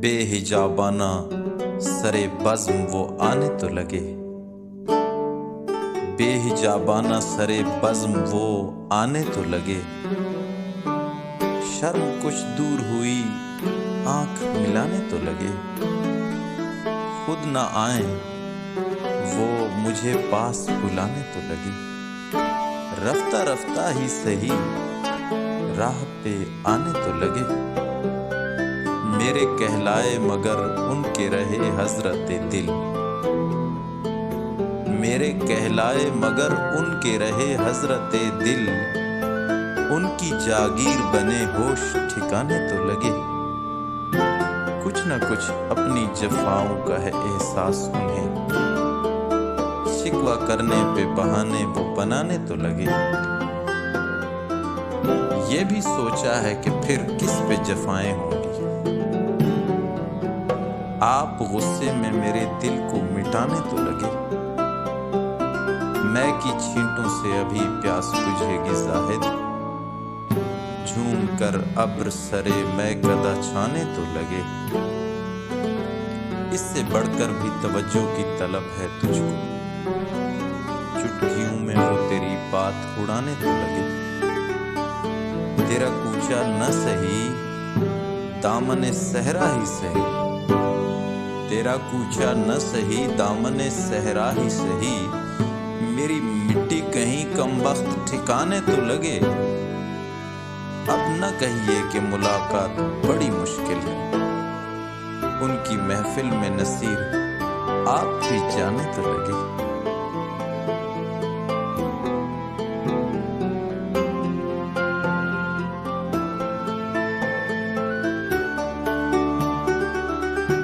बेहिजाबाना सरे बज़्म वो आने तो लगे, बेहिजाबाना सरे बज़्म वो आने तो लगे। शर्म कुछ दूर हुई आंख मिलाने तो लगे, खुद न आए वो मुझे पास बुलाने तो लगे। रफ्ता रफ्ता ही सही राह पे आने तो लगे, मेरे कहलाए मगर उनके रहे हजरते दिल, मेरे कहलाए मगर उनके रहे हजरते दिल। उनकी जागीर बने होश ठिकाने तो लगे, कुछ न कुछ अपनी जफाओं का है एहसास उन्हें, शिकवा करने पे बहाने वो बनाने तो लगे। ये भी सोचा है कि फिर किस पे जफाएं होंगी, आप गुस्से में मेरे दिल को मिटाने तो लगे। मैं की छींटों से अभी प्यास बुझेगी जाहिद, झूम कर अब्र सरे मैं कदा छाने तो लगे। इससे बढ़कर भी तवज्जो की तलब है तुझको, चुटकियों में वो तेरी बात उड़ाने तो लगे। तेरा कूचा न सही दामने सहरा ही सही, तेरा कूचा न सही दामने सहरा ही सही। मेरी मिट्टी कहीं कमबख्त ठिकाने तो लगे। अब न कहिए कि मुलाकात बड़ी मुश्किल है, उनकी महफिल में नसीर आप भी जाने तो लगे।